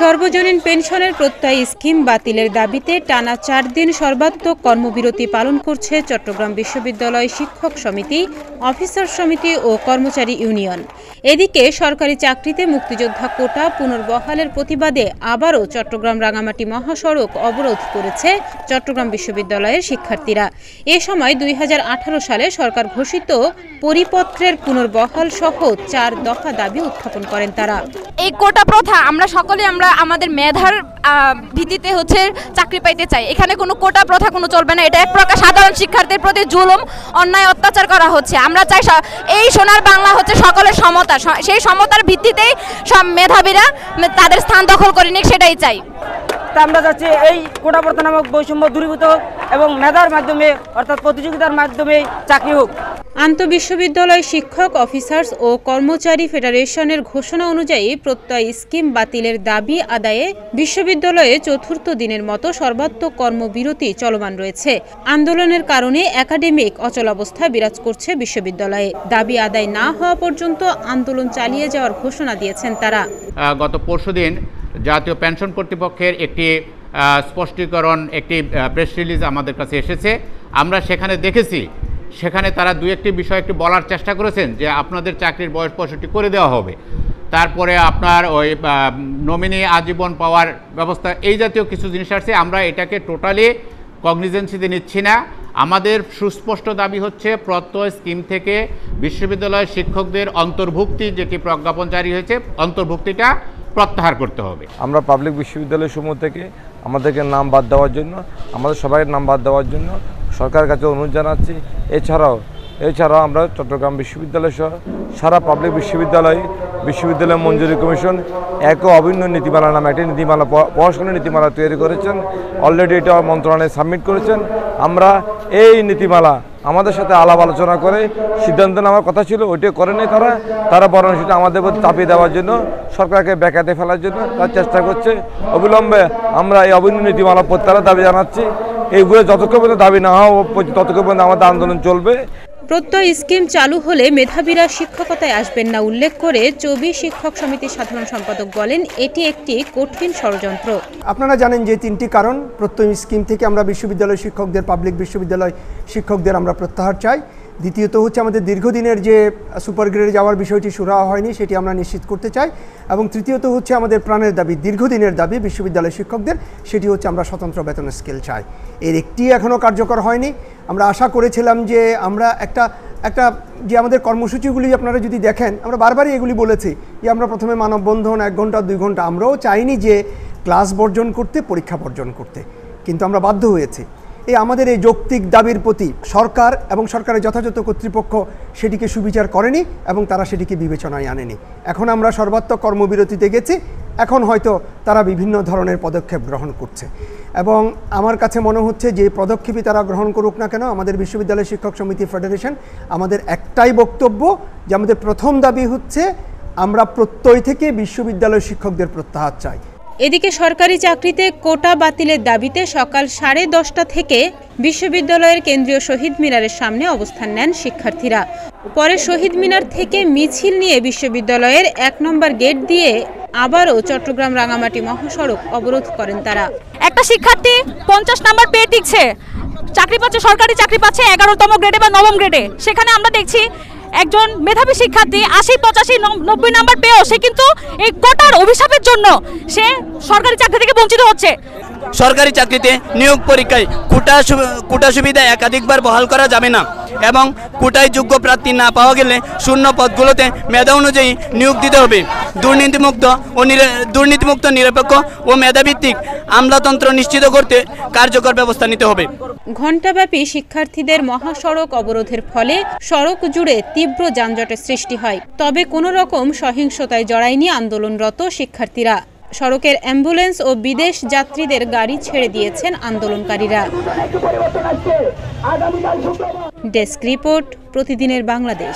সর্বজনীন পেনশনের প্রত্যয়ী স্কিম বাতিলের দাবিতে টানা ৪ দিন সর্বাত্মক কর্মবিরতি পালন করছে চট্টগ্রাম বিশ্ববিদ্যালয় শিক্ষক সমিতি, অফিসার সমিতি ও কর্মচারী ইউনিয়ন। এদিকে সরকারি চাকরিতে মুক্তিযোদ্ধা কোটা পুনর্বহালের প্রতিবাদে আবারও চট্টগ্রাম রাঙামাটি মহাসড়ক অবরোধ করেছে চট্টগ্রাম বিশ্ববিদ্যালয়ের শিক্ষার্থীরা। এ সময় ২০১৮ সালে সরকার ঘোষিত পরিপত্রের পুনর্বহাল সহ ৪ দফা দাবি উত্থাপন করেন তারা। এই কোটা প্রথা আমরা আমাদের মেধার ভিত্তিতে চাকরি পাইতে চাই। এখানে কোনো কোটা প্রথা কোনো চলবে না। এটা এক প্রকার সাধারণ শিক্ষার্থীর প্রতি জুলুম, অন্যায়, অত্যাচার করা হচ্ছে। আমরা চাই এই সোনার বাংলা সকলের সমতা, সেই সমতার ভিত্তিতেই সব মেধাবীরা তাদের স্থান দখল করে নিক, সেটাই চাই। আমরা চাচ্ছি এই কোটা প্রথা নামক বৈষম্য দূরীভূত এবং মেধার মাধ্যমে অর্থাৎ প্রতিযোগিতার মাধ্যমে চাকরি হোক। আন্তঃবিশ্ববিদ্যালয় শিক্ষক, অফিসার্স ও কর্মচারী ফেডারেশনের ঘোষণা অনুযায়ী প্রত্যয় স্কিম বাতিলের দাবি আদায়ে বিশ্ববিদ্যালয়ে চতুর্থ দিনের মতো সর্বাত্মক কর্মবিরতি চলমান রয়েছে। আন্দোলনের কারণে একাডেমিক অচলাবস্থা বিরাজ করছে বিশ্ববিদ্যালয়ে। দাবি আদায় না হওয়া পর্যন্ত আন্দোলন চালিয়ে যাওয়ার ঘোষণা দিয়েছেন তারা। গত পরশুদিন জাতীয় পেনশন কর্তৃপক্ষের একটি স্পষ্টীকরণ, একটি প্রেস রিলিজ আমাদের কাছে এসেছে। আমরা সেখানে দেখেছি, সেখানে তারা দুই একটি বিষয় একটু বলার চেষ্টা করেছেন যে আপনাদের চাকরির বয়স 65 করে দেওয়া হবে, তারপরে আপনার ওই নমিনি আজীবন পাওয়ার ব্যবস্থা, এই জাতীয় কিছু জিনিস আসছে। আমরা এটাকে টোটালি কগনিজেন্সিতে নিচ্ছি না। আমাদের সুস্পষ্ট দাবি হচ্ছে প্রত্যয় স্কিম থেকে বিশ্ববিদ্যালয়ের শিক্ষকদের অন্তর্ভুক্তি, যেটি প্রজ্ঞাপন জারি হয়েছে, অন্তর্ভুক্তিটা প্রত্যাহার করতে হবে। আমরা পাবলিক বিশ্ববিদ্যালয় সমূহ থেকে আমাদেরকে নাম বাদ দেওয়ার জন্য, আমাদের সবাই নাম বাদ দেওয়ার জন্য সরকারের কাছে অনুরোধ জানাচ্ছি। এছাড়াও আমরা চট্টগ্রাম বিশ্ববিদ্যালয় সহ সারা পাবলিক বিশ্ববিদ্যালয় মঞ্জুরি কমিশন এক অভিন্ন নীতিমালা নামে একটি নীতিমালা, পড়াশোনা নীতিমালা তৈরি করেছেন। অলরেডি এটা মন্ত্রণালয়ে সাবমিট করেছেন। আমরা এই নীতিমালা আমাদের সাথে আলাপ আলোচনা করে সিদ্ধান্ত নেওয়ার কথা ছিল, ওইটা করেনি তারা বরং সেটা আমাদের উপর চাপিয়ে দেওয়ার জন্য, সরকারকে ব্যাকাতে ফেলার জন্য তার চেষ্টা করছে। অবিলম্বে আমরা এই অভিন্ন নীতিমালা প্রত্যাহারের দাবি জানাচ্ছি। এইগুলো যতক্ষণ পর্যন্ত দাবি না হওয়া ততক্ষণ পর্যন্ত আমাদের আন্দোলন চলবে। প্রত্যয় স্কিম চালু হলে মেধাবীরা শিক্ষকতায় আসবেন না উল্লেখ করে চবি শিক্ষক সমিতির সাধারণ সম্পাদক বলেন, এটি একটি কঠিন ষড়যন্ত্র। আপনারা জানেন যে 3টি কারণ প্রত্যয় স্কিম থেকে আমরা বিশ্ববিদ্যালয় শিক্ষকদের, পাবলিক বিশ্ববিদ্যালয় শিক্ষকদের আমরা প্রত্যাহার চাই। দ্বিতীয়ত হচ্ছে আমাদের দীর্ঘদিনের যে সুপার গ্রেডে যাওয়ার বিষয়টি সুরাহা হয়নি, সেটি আমরা নিশ্চিত করতে চাই। এবং তৃতীয়ত হচ্ছে আমাদের প্রাণের দাবি, দীর্ঘদিনের দাবি বিশ্ববিদ্যালয় শিক্ষকদের, সেটি হচ্ছে আমরা স্বতন্ত্র বেতন স্কেল চাই। এর একটি এখনও কার্যকর হয়নি। আমরা আশা করেছিলাম যে আমরা একটা যে আমাদের কর্মসূচিগুলি আপনারা যদি দেখেন, আমরা বারবারই এগুলি বলেছি যে আমরা প্রথমে মানববন্ধন 1 ঘন্টা 2 ঘন্টা, আমরাও চাইনি যে ক্লাস বর্জন করতে, পরীক্ষা বর্জন করতে, কিন্তু আমরা বাধ্য হয়েছি। আমাদের এই যৌক্তিক দাবির প্রতি সরকার এবং সরকারের যথাযথ কর্তৃপক্ষ সেটিকে সুবিচার করেনি এবং তারা সেটিকে বিবেচনায় আনেনি। এখন আমরা সর্বাত্মক কর্মবিরতিতে গেছি। এখন হয়তো তারা বিভিন্ন ধরনের পদক্ষেপ গ্রহণ করছে এবং আমার কাছে মনে হচ্ছে যে পদক্ষেপই তারা গ্রহণ করুক না কেন, আমাদের বিশ্ববিদ্যালয় শিক্ষক সমিতি ফেডারেশন, আমাদের একটাই বক্তব্য যে আমাদের প্রথম দাবি হচ্ছে আমরা প্রত্যয় থেকে বিশ্ববিদ্যালয় শিক্ষকদের প্রত্যাহার চাই। এদিকে সরকারি চাকরিতে কোটা বাতিলের দাবিতে সকাল 10:30 থেকে বিশ্ববিদ্যালয়ের কেন্দ্রীয় শহীদ মিনারের সামনে অবস্থান নেন শিক্ষার্থীরা। পরে শহীদ মিনার থেকে মিছিল নিয়ে বিশ্ববিদ্যালয়ের 1 নম্বর গেট দিয়ে আবারও চট্টগ্রাম রাঙামাটি মহাসড়ক অবরোধ করেন তারা। একটা শিক্ষার্থী 50 নাম্বার পেয়ে টিকছে, চাকরি পাচ্ছে, সরকারি চাকরি পাচ্ছে 11তম গ্রেডে বা 9ম গ্রেডে। সেখানে আমরা দেখছি একজন মেধাবী শিক্ষার্থী 80, 85, 90 নাম্বার পেয়েও সে কিন্তু এই কোটার অভিশাপের জন্য সে সরকারি চাকরি থেকে বঞ্চিত হচ্ছে। সরকারি চাকরিতে নিয়োগ পরীক্ষায় কোটা সুবিধা একাধিকবার বহাল করা যাবে না এবং কোটায় যোগ্য প্রার্থী না পাওয়া গেলে শূন্য পদগুলোতে মেধা অনুযায়ী নিয়োগ দিতে হবে। দুর্নীতিমুক্ত, নিরপেক্ষ ও মেধাভিত্তিক আমলাতন্ত্র নিশ্চিত করতে কার্যকর ব্যবস্থা নিতে হবে। ঘণ্টাব্যাপী শিক্ষার্থীদের মহাসড়ক অবরোধের ফলে সড়ক জুড়ে তীব্র যানজটের সৃষ্টি হয়। তবে কোনো রকম সহিংসতায় জড়ায়নি আন্দোলনরত শিক্ষার্থীরা। সড়কের অ্যাম্বুলেন্স ও বিদেশ যাত্রীদের গাড়ি ছেড়ে দিয়েছেন আন্দোলনকারীরা। ডেস্ক রিপোর্ট, প্রতিদিনের বাংলাদেশ।